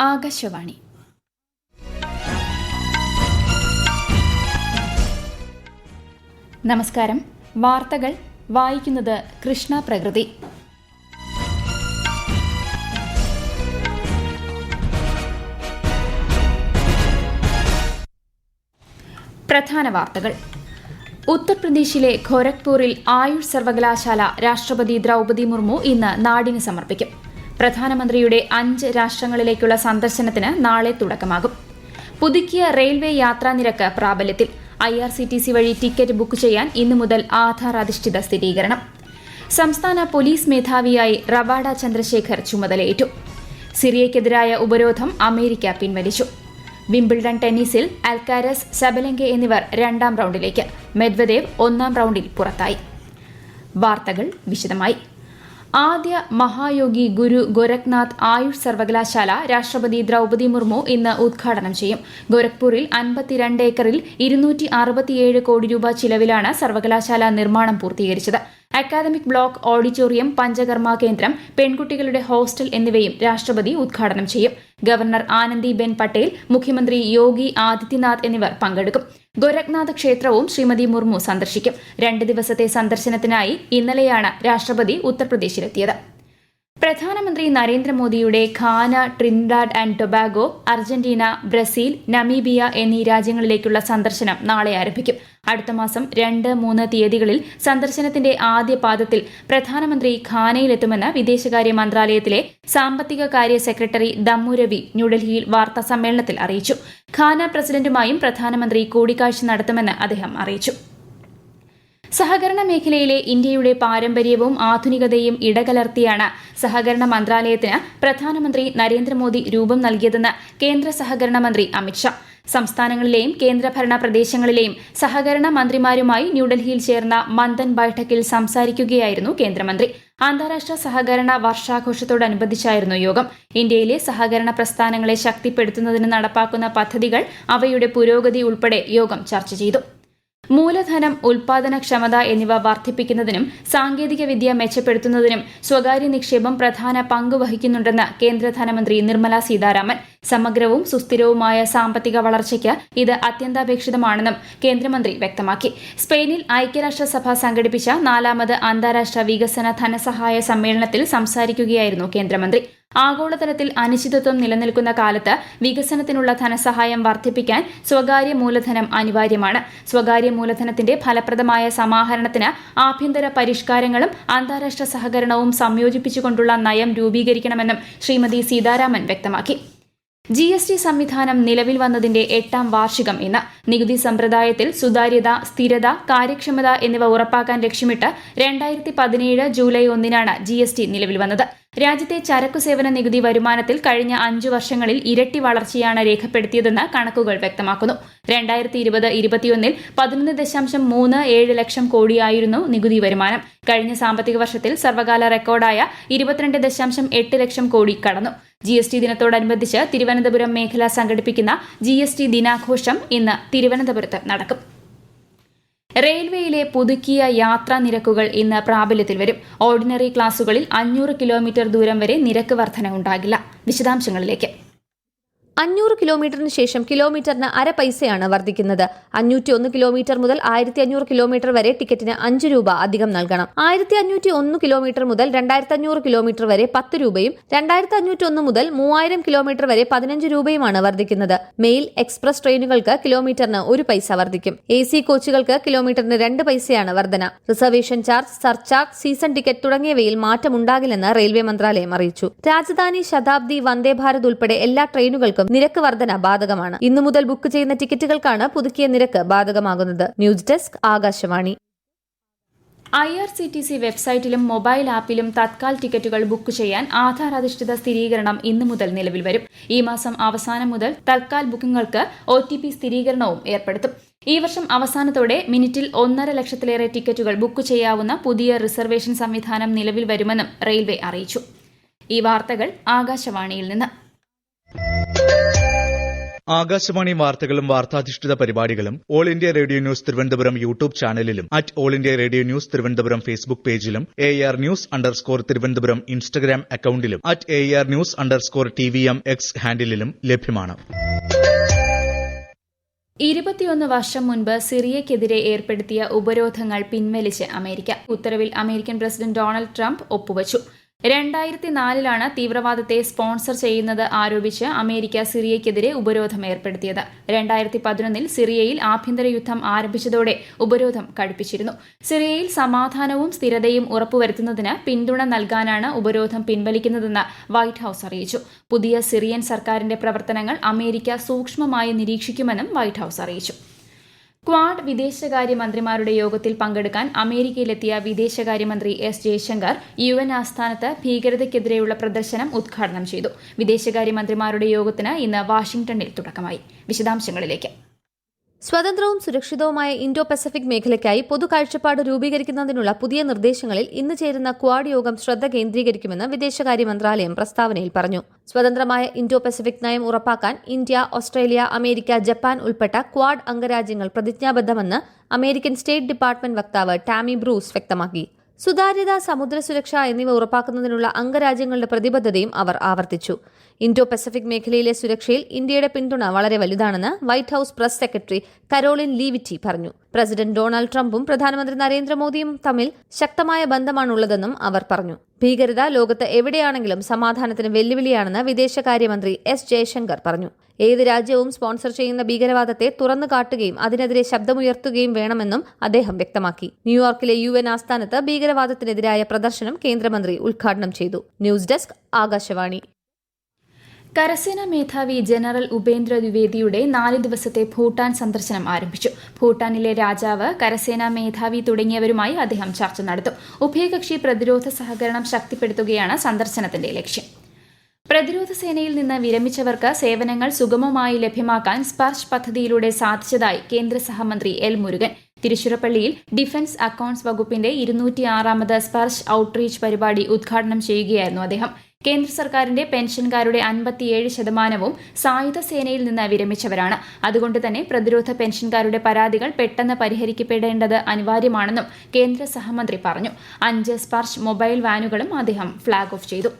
ആകാശവാണി. നമസ്കാരം. വാർത്തകൾ വായിക്കുന്നത് കൃഷ്ണ പ്രകൃതി. പ്രധാന വാർത്തകൾ. ഉത്തർപ്രദേശിലെ ഖോരഗ്പൂരിൽ ആയുഷ് സർവകലാശാല രാഷ്ട്രപതി ദ്രൌപദി മുർമു ഇന്ന് നാടിന് സമർപ്പിക്കും. പ്രധാനമന്ത്രിയുടെ 5 രാഷ്ട്രങ്ങളിലേക്കുള്ള സന്ദർശനത്തിന് നാളെ തുടക്കമാകും. പുതുക്കിയ റെയിൽവേ യാത്രാ നിരക്ക് പ്രാബല്യത്തിൽ. IRCTC വഴി ടിക്കറ്റ് ബുക്ക് ചെയ്യാൻ ഇന്നു മുതൽ ആധാർ അധിഷ്ഠിത സ്ഥിരീകരണം. സംസ്ഥാന പോലീസ് മേധാവിയായി റവാഡ ചന്ദ്രശേഖർ ചുമതലയേറ്റു. സിറിയയ്ക്കെതിരായ ഉപരോധം അമേരിക്ക പിൻവലിച്ചു. വിംബിൾഡൺ ടെന്നീസിൽ അൽക്കാരസ്, സബലെങ്ക എന്നിവർ 2ാം റൌണ്ടിലേക്ക്. മെദ്വദേവ് 1ാം റൌണ്ടിൽ പുറത്തായി. വാർത്തകൾ വിശദമായി. ആദ്യ മഹായോഗി ഗുരു ഗോരഖ്നാഥ് ആയുഷ് സർവകലാശാല രാഷ്ട്രപതി ദ്രൌപദി മുർമു ഇന്ന് ഉദ്ഘാടനം ചെയ്യും. ഗോരഖ്പൂരിൽ 52 ഏക്കറിൽ 267 കോടി രൂപ ചിലവിലാണ് സർവകലാശാല നിർമ്മാണം പൂർത്തീകരിച്ചത്. അക്കാദമിക് ബ്ലോക്ക്, ഓഡിറ്റോറിയം, പഞ്ചകർമ്മ കേന്ദ്രം, പെൺകുട്ടികളുടെ ഹോസ്റ്റൽ എന്നിവയും രാഷ്ട്രപതി ഉദ്ഘാടനം ചെയ്യും. ഗവർണർ ആനന്ദിബെൻ പട്ടേൽ, മുഖ്യമന്ത്രി യോഗി ആദിത്യനാഥ് എന്നിവർ പങ്കെടുക്കും. ഗോരഖ്നാഥ് ക്ഷേത്രവും ശ്രീമതി മുർമു സന്ദർശിക്കും. 2 ദിവസത്തെ സന്ദർശനത്തിനായി ഇന്നലെയാണ് രാഷ്ട്രപതി ഉത്തർപ്രദേശിലെത്തിയത്. പ്രധാനമന്ത്രി നരേന്ദ്രമോദിയുടെ Ghana, Trinidad and Tobago, Argentina, Brazil, Namibia എന്നീ രാജ്യങ്ങളിലേക്കുള്ള സന്ദർശനം നാളെ ആരംഭിക്കും. അടുത്ത മാസം 2, 3 തീയതികളിൽ സന്ദർശനത്തിന്റെ ആദ്യ പാദത്തിൽ പ്രധാനമന്ത്രി ഘാനയിലെത്തുമെന്ന് വിദേശകാര്യ മന്ത്രാലയത്തിലെ സാമ്പത്തിക കാര്യ സെക്രട്ടറി ദമ്മു രവി ന്യൂഡൽഹിയിൽ വാർത്താ സമ്മേളനത്തിൽ അറിയിച്ചു. ഘാന പ്രസിഡന്റുമായും പ്രധാനമന്ത്രി കൂടിക്കാഴ്ച നടത്തുമെന്ന് അദ്ദേഹം അറിയിച്ചു. സഹകരണ മേഖലയിലെ ഇന്ത്യയുടെ പാരമ്പര്യവും ആധുനികതയും ഇടകലർത്തിയാണ് സഹകരണ മന്ത്രാലയത്തിന് പ്രധാനമന്ത്രി നരേന്ദ്രമോദി രൂപം നൽകിയതെന്ന് കേന്ദ്ര സഹകരണ മന്ത്രി അമിത്ഷാ. സംസ്ഥാനങ്ങളിലെയും കേന്ദ്രഭരണ പ്രദേശങ്ങളിലെയും സഹകരണ മന്ത്രിമാരുമായി ന്യൂഡൽഹിയിൽ ചേർന്ന മന്ദൻ ബൈഠക്കിൽ സംസാരിക്കുകയായിരുന്നു കേന്ദ്രമന്ത്രി. അന്താരാഷ്ട്ര സഹകരണ വർഷാഘോഷത്തോടനുബന്ധിച്ചായിരുന്നു യോഗം. ഇന്ത്യയിലെ സഹകരണ പ്രസ്ഥാനങ്ങളെ ശക്തിപ്പെടുത്തുന്നതിന് നടപ്പാക്കുന്ന പദ്ധതികൾ, അവയുടെ പുരോഗതി ഉൾപ്പെടെ യോഗം ചർച്ച ചെയ്തു. മൂലധനം, ഉൽപാദനക്ഷമത എന്നിവ വർദ്ധിപ്പിക്കുന്നതിനും സാങ്കേതിക വിദ്യ മെച്ചപ്പെടുത്തുന്നതിനും സ്വകാര്യ നിക്ഷേപം പ്രധാന പങ്ക് വഹിക്കുന്നുണ്ടെന്ന് കേന്ദ്ര ധനമന്ത്രി നിർമ്മല സീതാരാമൻ. സമഗ്രവും സുസ്ഥിരവുമായ സാമ്പത്തിക വളർച്ചയ്ക്ക് ഇത് അത്യന്താപേക്ഷിതമാണെന്നും കേന്ദ്രമന്ത്രി വ്യക്തമാക്കി. സ്പെയിനിൽ ഐക്യരാഷ്ട്രസഭ സംഘടിപ്പിച്ച 4ാമത് അന്താരാഷ്ട്ര വികസന ധനസഹായ സമ്മേളനത്തിൽ സംസാരിക്കുകയായിരുന്നു കേന്ദ്രമന്ത്രി. ആഗോളതലത്തിൽ അനിശ്ചിതത്വം നിലനിൽക്കുന്ന കാലത്ത് വികസനത്തിനുള്ള ധനസഹായം വർദ്ധിപ്പിക്കാൻ സ്വകാര്യ മൂലധനം അനിവാര്യമാണ്. സ്വകാര്യ മൂലധനത്തിന്റെ ഫലപ്രദമായ സമാഹരണത്തിന് ആഭ്യന്തര പരിഷ്കാരങ്ങളും അന്താരാഷ്ട്ര സഹകരണവും സംയോജിപ്പിച്ചുകൊണ്ടുള്ള നയം രൂപീകരിക്കണമെന്നും ശ്രീമതി സീതാരാമൻ വ്യക്തമാക്കി. GST സംവിധാനം നിലവിൽ വന്നതിന്റെ 8ാം വാർഷികം ഇന്ന്. നികുതി സമ്പ്രദായത്തിൽ സുതാര്യത, സ്ഥിരത, കാര്യക്ഷമത എന്നിവ ഉറപ്പാക്കാൻ ലക്ഷ്യമിട്ട് 2017 ജൂലൈ 1 GST നിലവിൽ വന്നത്. രാജ്യത്തെ ചരക്കു സേവന നികുതി വരുമാനത്തിൽ കഴിഞ്ഞ 5 വർഷങ്ങളിൽ ഇരട്ടി വളർച്ചയാണ് രേഖപ്പെടുത്തിയതെന്ന് കണക്കുകൾ വ്യക്തമാക്കുന്നു. 2020-21 11.37 ലക്ഷം കോടിയായിരുന്നു നികുതി വരുമാനം. കഴിഞ്ഞ സാമ്പത്തിക വർഷത്തിൽ സർവകാല റെക്കോർഡായ 22.8 ലക്ഷം കോടി കടന്നു. GST ദിനത്തോടനുബന്ധിച്ച് തിരുവനന്തപുരം മേഖല സംഘടിപ്പിക്കുന്ന GST ദിനാഘോഷം ഇന്ന് തിരുവനന്തപുരത്ത് നടക്കും. റെയിൽവേയിലെ പുതുക്കിയ യാത്രാ നിരക്കുകൾ ഇന്ന് പ്രാബല്യത്തിൽ വരും. ഓർഡിനറി ക്ലാസുകളിൽ 500 കിലോമീറ്റർ ദൂരം വരെ നിരക്ക് വർധന ഉണ്ടാകില്ല. വിശദാംശങ്ങളിലേക്ക്. 500 കിലോമീറ്ററിന് ശേഷം കിലോമീറ്ററിന് അര പൈസയാണ് വർദ്ധിക്കുന്നത്. 501 കിലോമീറ്റർ മുതൽ 1500 കിലോമീറ്റർ വരെ ടിക്കറ്റിന് 5 രൂപ അധികം നൽകണം. 1501 കിലോമീറ്റർ മുതൽ 2500 കിലോമീറ്റർ വരെ 10 രൂപയും 2501 മുതൽ 3000 കിലോമീറ്റർ വരെ 15 രൂപയുമാണ് വർദ്ധിക്കുന്നത്. മെയിൽ, എക്സ്പ്രസ് ട്രെയിനുകൾക്ക് കിലോമീറ്ററിന് 1 പൈസ വർദ്ധിക്കും. AC കോച്ചുകൾക്ക് കിലോമീറ്ററിന് 2 പൈസയാണ് വർധന. Reservation charge, surcharge, season ticket തുടങ്ങിയവയിൽ മാറ്റമുണ്ടാകില്ലെന്ന് റെയിൽവേ മന്ത്രാലയം അറിയിച്ചു. രാജധാനി, ശതാബ്ദി, വന്ദേ ഭാരത് ഉൾപ്പെടെ എല്ലാ ട്രെയിനുകൾക്കും നിരക്ക് വർധന ബാധകമാണ്. ഇന്നു മുതൽ ബുക്ക് ചെയ്യുന്ന ടിക്കറ്റുകൾക്കാണ് പുതുക്കിയ നിരക്ക് ബാധകമാകുന്നത്. News desk, Akashvani. IRCTC വെബ്സൈറ്റിലും മൊബൈൽ ആപ്പിലും തത്കാൽ ടിക്കറ്റുകൾ ബുക്ക് ചെയ്യാൻ ആധാർ അധിഷ്ഠിത സ്ഥിരീകരണം ഇന്നു മുതൽ നിലവിൽ വരും. ഈ മാസം അവസാനം മുതൽ തത്കാൽ ബുക്കിംഗുകൾക്ക് OTP സ്ഥിരീകരണവും ഏർപ്പെടുത്തും. ഈ വർഷം അവസാനത്തോടെ മിനിറ്റിൽ 1.5 ലക്ഷത്തിലേറെ ടിക്കറ്റുകൾ ബുക്ക് ചെയ്യാവുന്ന പുതിയ റിസർവേഷൻ സംവിധാനം നിലവിൽ വരുമെന്നും റെയിൽവേ അറിയിച്ചു. ഈ വാർത്തകൾ ആകാശവാണിയിൽ നിന്ന്. ആകാശവാണി വാർത്തകളും വാർത്താധിഷ്ഠിത പരിപാടികളും all India radio news Thiruvananthapuram YouTube ചാനലിലും @all India radio news Thiruvananthapuram Facebook പേജിലും AR News_ തിരുവനന്തപുരം ഇൻസ്റ്റഗ്രാം അക്കൌണ്ടിലും @AR News_TVM X ഹാൻഡിലും ലഭ്യമാണ്. 21 വർഷം മുൻപ് സിറിയയ്ക്കെതിരെ ഏർപ്പെടുത്തിയ ഉപരോധങ്ങൾ പിൻവലിച്ച് അമേരിക്ക. ഉത്തരവിൽ അമേരിക്കൻ പ്രസിഡന്റ് ഡൊണാൾഡ് ട്രംപ് ഒപ്പുവച്ചു. 2004 തീവ്രവാദത്തെ സ്പോൺസർ ചെയ്യുന്നത് ആരോപിച്ച് അമേരിക്ക സിറിയയ്ക്കെതിരെ ഉപരോധം ഏർപ്പെടുത്തിയത്. 2011 സിറിയയിൽ ആഭ്യന്തര യുദ്ധം ആരംഭിച്ചതോടെ ഉപരോധം കടുപ്പിച്ചിരുന്നു. സിറിയയിൽ സമാധാനവും സ്ഥിരതയും ഉറപ്പുവരുത്തുന്നതിന് പിന്തുണ നൽകാനാണ് ഉപരോധം പിൻവലിക്കുന്നതെന്ന് വൈറ്റ് ഹൌസ് അറിയിച്ചു. പുതിയ സിറിയൻ സർക്കാരിന്റെ പ്രവർത്തനങ്ങൾ അമേരിക്ക സൂക്ഷ്മമായി നിരീക്ഷിക്കുമെന്നും വൈറ്റ് ഹൌസ് അറിയിച്ചു. ക്വാഡ് വിദേശകാര്യമന്ത്രിമാരുടെ യോഗത്തിൽ പങ്കെടുക്കാൻ അമേരിക്കയിലെത്തിയ വിദേശകാര്യമന്ത്രി എസ് ജയശങ്കർ UN ആസ്ഥാനത്ത് ഭീകരതയ്ക്കെതിരെയുള്ള പ്രദർശനം ഉദ്ഘാടനം ചെയ്തു. വിദേശകാര്യമന്ത്രിമാരുടെ യോഗത്തിന് ഇന്ന് വാഷിംഗ്ടണിൽ തുടക്കമായി. വിശദാംശങ്ങളിലേക്ക്. സ്വതന്ത്രവും സുരക്ഷിതവുമായ ഇൻഡോ പസഫിക് മേഖലയ്ക്കായി പൊതു കാഴ്ചപ്പാട് രൂപീകരിക്കുന്നതിനുള്ള പുതിയ നിർദ്ദേശങ്ങളിൽ ഇന്ന് ചേരുന്ന ക്വാഡ് യോഗം ശ്രദ്ധ കേന്ദ്രീകരിക്കുമെന്ന് വിദേശകാര്യ മന്ത്രാലയം പ്രസ്താവനയിൽ പറഞ്ഞു. സ്വതന്ത്രമായ ഇൻഡോ പസഫിക് നയം ഉറപ്പാക്കാൻ ഇന്ത്യ, ഓസ്ട്രേലിയ, അമേരിക്ക, ജപ്പാൻ ഉൾപ്പെട്ട ക്വാഡ് അംഗരാജ്യങ്ങൾ പ്രതിജ്ഞാബദ്ധമെന്ന് അമേരിക്കൻ സ്റ്റേറ്റ് ഡിപ്പാർട്ട്മെന്റ് വക്താവ് ടാമി ബ്രൂസ് വ്യക്തമാക്കി. സുതാര്യത, സമുദ്ര സുരക്ഷ എന്നിവ ഉറപ്പാക്കുന്നതിനുള്ള അംഗരാജ്യങ്ങളുടെ പ്രതിബദ്ധതയും അവർ ആവർത്തിച്ചു. ഇൻഡോ പസഫിക് മേഖലയിലെ സുരക്ഷയിൽ ഇന്ത്യയുടെ പിന്തുണ വളരെ വലുതാണെന്ന് white house press secretary Karoline Leavitt പറഞ്ഞു. പ്രസിഡന്റ് ഡൊണാൾഡ് ട്രംപും പ്രധാനമന്ത്രി നരേന്ദ്രമോദിയും തമ്മിൽ ശക്തമായ ബന്ധമാണുള്ളതെന്നും അവർ പറഞ്ഞു. ഭീകരത ലോകത്ത് എവിടെയാണെങ്കിലും സമാധാനത്തിന് വെല്ലുവിളിയാണെന്ന് വിദേശകാര്യമന്ത്രി എസ് ജയശങ്കർ പറഞ്ഞു. ഏത് രാജ്യവും സ്പോൺസർ ചെയ്യുന്ന ഭീകരവാദത്തെ തുറന്നു കാട്ടുകയും അതിനെതിരെ ശബ്ദമുയർത്തുകയും വേണമെന്നും അദ്ദേഹം വ്യക്തമാക്കി. ന്യൂയോർക്കിലെ UN ആസ്ഥാനത്ത് ഭീകരവാദത്തിനെതിരായ പ്രദർശനം കേന്ദ്രമന്ത്രി ഉദ്ഘാടനം ചെയ്തു. News desk, Akashvani. കരസേനാ മേധാവി ജനറൽ ഉപേന്ദ്ര ദ്വിവേദിയുടെ 4 ദിവസത്തെ ഭൂട്ടാൻ സന്ദർശനം ആരംഭിച്ചു. ഭൂട്ടാനിലെ രാജാവ്, കരസേനാ മേധാവി തുടങ്ങിയവരുമായി അദ്ദേഹം ചർച്ച നടത്തും. ഉഭയകക്ഷി പ്രതിരോധ സഹകരണം ശക്തിപ്പെടുത്തുകയാണ് സന്ദർശനത്തിന്റെ ലക്ഷ്യം. പ്രതിരോധ സേനയിൽ നിന്ന് വിരമിച്ചവർക്ക് സേവനങ്ങൾ സുഗമമായി ലഭ്യമാക്കാൻ സ്പർശ് പദ്ധതിയിലൂടെ സാധിച്ചതായി കേന്ദ്ര സഹമന്ത്രി എൽ മുരുകൻ. തിരുച്ചിറപ്പള്ളിയിൽ ഡിഫൻസ് അക്കൌണ്ട്സ് വകുപ്പിന്റെ 206ാമത് സ്പർശ് ഔട്ട്റീച്ച് പരിപാടി ഉദ്ഘാടനം ചെയ്യുകയായിരുന്നു അദ്ദേഹം. കേന്ദ്ര സർക്കാരിന്റെ പെൻഷൻകാരുടെ 57% സായുധ സേനയിൽ നിന്ന് വിരമിച്ചവരാണ്. അതുകൊണ്ട് തന്നെ പ്രതിരോധ പെൻഷൻകാരുടെ പരാതികൾ പെട്ടെന്ന് പരിഹരിക്കപ്പെടേണ്ടത് അനിവാര്യമാണെന്നും കേന്ദ്ര സഹമന്ത്രി പറഞ്ഞു. 5 സ്പർശ് മൊബൈൽ വാനുകളും അദ്ദേഹം ഫ്ളാഗ് ഓഫ് ചെയ്തു.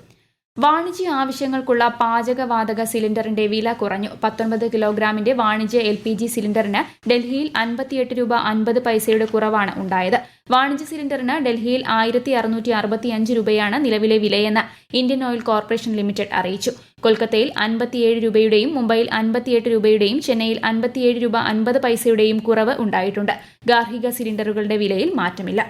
വാണിജ്യ ആവശ്യങ്ങൾക്കുള്ള പാചകവാതക സിലിണ്ടറിന്റെ വില കുറഞ്ഞു. 19 കിലോഗ്രാമിന്റെ വാണിജ്യ LPG സിലിണ്ടറിന് ഡൽഹിയിൽ 58.50 രൂപയുടെ കുറവാണ് ഉണ്ടായത്. വാണിജ്യ സിലിണ്ടറിന് ഡൽഹിയിൽ 1665 രൂപയാണ് നിലവിലെ വിലയെന്ന് ഇന്ത്യൻ ഓയിൽ കോർപ്പറേഷൻ ലിമിറ്റഡ് അറിയിച്ചു. കൊൽക്കത്തയിൽ 57 രൂപയുടെയും മുംബൈയിൽ 58 രൂപയുടെയും ചെന്നൈയിൽ 57 രൂപ 50 പൈസയുടെയും കുറവ് ഉണ്ടായിട്ടുണ്ട്. ഗാർഹിക സിലിണ്ടറുകളുടെ വിലയിൽ മാറ്റമില്ല.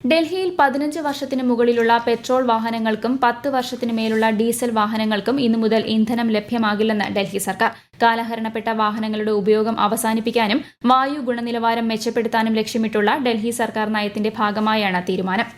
ഡൽഹിയിൽ 15 വർഷത്തിന് മുകളിലുള്ള പെട്രോൾ വാഹനങ്ങൾക്കും 10 വർഷത്തിന് മേലുള്ള ഡീസൽ വാഹനങ്ങൾക്കും ഇന്നു മുതൽ ഇന്ധനം ലഭ്യമാകില്ലെന്ന് ഡൽഹി സർക്കാർ. കാലഹരണപ്പെട്ട വാഹനങ്ങളുടെ ഉപയോഗം അവസാനിപ്പിക്കാനും വായു ഗുണനിലവാരം മെച്ചപ്പെടുത്താനും ലക്ഷ്യമിട്ടുള്ള ഡൽഹി സർക്കാർ നയത്തിന്റെ ഭാഗമായാണ് തീരുമാനം.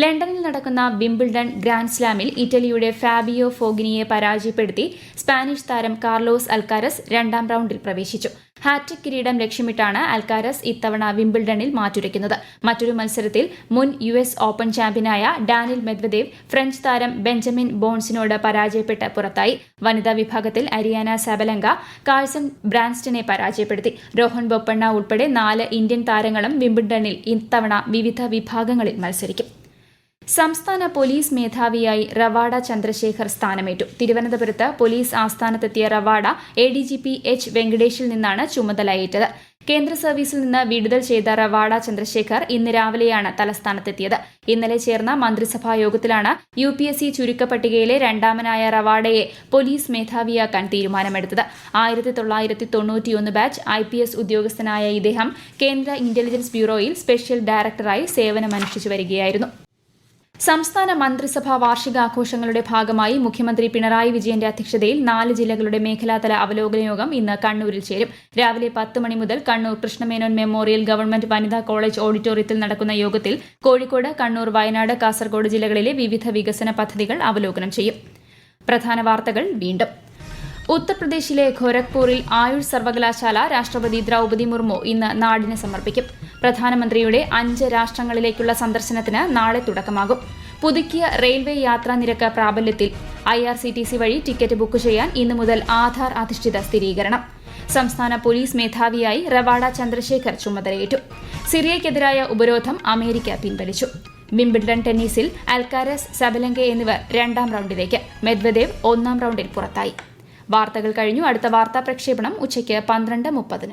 ലണ്ടനിൽ നടക്കുന്ന വിംബിൾഡൺ ഗ്രാൻഡ് സ്ലാമിൽ ഇറ്റലിയുടെ ഫാബിയോ ഫോഗിനിയെ പരാജയപ്പെടുത്തി സ്പാനിഷ് താരം കാർലോസ് അൽക്കാരസ് 2ാം റൌണ്ടിൽ പ്രവേശിച്ചു. ഹാട്രിക് കിരീടം ലക്ഷ്യമിട്ടാണ് അൽക്കാരസ് ഇത്തവണ വിംബിൾഡണിൽ മാറ്റുരയ്ക്കുന്നത്. മറ്റൊരു മത്സരത്തിൽ മുൻ US ഓപ്പൺ ചാമ്പ്യനായ ഡാനിൽ മെദ്വദേവ് ഫ്രഞ്ച് താരം ബെഞ്ചമിൻ ബോൺസിനോട് പരാജയപ്പെട്ട് പുറത്തായി. വനിതാ വിഭാഗത്തിൽ അരിയാന സബലങ്ക കാഴ്സൺ ബ്രാൻസ്റ്റനെ പരാജയപ്പെടുത്തി. രോഹൻ ബൊപ്പണ്ണ ഉൾപ്പെടെ 4 ഇന്ത്യൻ താരങ്ങളും വിംബിൾഡണിൽ ഇത്തവണ വിവിധ വിഭാഗങ്ങളിൽ മത്സരിക്കും. സംസ്ഥാന പോലീസ് മേധാവിയായി റവാഡ ചന്ദ്രശേഖർ സ്ഥാനമേറ്റു. തിരുവനന്തപുരത്ത് പോലീസ് ആസ്ഥാനത്തെത്തിയ റവാഡ ADGP H വെങ്കടേഷിൽ നിന്നാണ് ചുമതലയേറ്റത്. കേന്ദ്ര സർവീസിൽ നിന്ന് വിടുതൽ ചെയ്ത റവാഡ ചന്ദ്രശേഖർ ഇന്ന് രാവിലെയാണ് തലസ്ഥാനത്തെത്തിയത്. ഇന്നലെ ചേർന്ന മന്ത്രിസഭാ യോഗത്തിലാണ് UPSC ചുരുക്കപ്പട്ടികയിലെ 2ാമനായ റവാഡയെ പോലീസ് മേധാവിയാക്കാൻ തീരുമാനമെടുത്തത്. 1991 ബാച്ച് IPS ഉദ്യോഗസ്ഥനായ ഇദ്ദേഹം കേന്ദ്ര ഇന്റലിജൻസ് ബ്യൂറോയിൽ സ്പെഷ്യൽ ഡയറക്ടറായി സേവനമനുഷ്ഠിച്ചു വരികയായിരുന്നു. സംസ്ഥാന മന്ത്രിസഭാ വാർഷികാഘോഷങ്ങളുടെ ഭാഗമായി മുഖ്യമന്ത്രി പിണറായി വിജയന്റെ അധ്യക്ഷതയിൽ 4 ജില്ലകളുടെ മേഖലാതല അവലോകന യോഗം ഇന്ന് കണ്ണൂരിൽ ചേരും. രാവിലെ 10 മണി മുതൽ കണ്ണൂർ കൃഷ്ണമേനോൻ മെമ്മോറിയൽ ഗവൺമെന്റ് വനിതാ കോളേജ് ഓഡിറ്റോറിയത്തിൽ നടക്കുന്ന യോഗത്തിൽ കോഴിക്കോട്, കണ്ണൂർ, വയനാട്, കാസർഗോഡ് ജില്ലകളിലെ വിവിധ വികസന പദ്ധതികൾ അവലോകനം ചെയ്യും. പ്രധാന വാർത്തകൾ വീണ്ടും. ഉത്തർപ്രദേശിലെ ഖോരഗ്പൂരിൽ ആയുഷ് സർവകലാശാല രാഷ്ട്രപതി ദ്രൌപദി മുർമു ഇന്ന് നാടിന് സമർപ്പിക്കും. പ്രധാനമന്ത്രിയുടെ 5 രാഷ്ട്രങ്ങളിലേക്കുള്ള സന്ദർശനത്തിന് നാളെ തുടക്കമാകും. പുതുക്കിയ റെയിൽവേ യാത്രാ നിരക്ക് പ്രാബല്യത്തിൽ. IRCTC വഴി ടിക്കറ്റ് ബുക്ക് ചെയ്യാൻ ഇന്നു മുതൽ ആധാർ അധിഷ്ഠിത സ്ഥിരീകരണം. സംസ്ഥാന പോലീസ് മേധാവിയായി റവാഡ ചന്ദ്രശേഖർ ചുമതലയേറ്റു. സിറിയയ്ക്കെതിരായ ഉപരോധം അമേരിക്ക പിൻവലിച്ചു. വിംബിൾഡൺ ടെന്നീസിൽ അൽക്കാരസ്, സബലങ്ക എന്നിവർ രണ്ടാം റൌണ്ടിലേക്ക്. മെദ്വദേവ് ഒന്നാം റൌണ്ടിൽ പുറത്തായി. വാർത്തകൾ കഴിഞ്ഞു. അടുത്ത വാർത്താ പ്രക്ഷേപണം ഉച്ചയ്ക്ക് 12:30.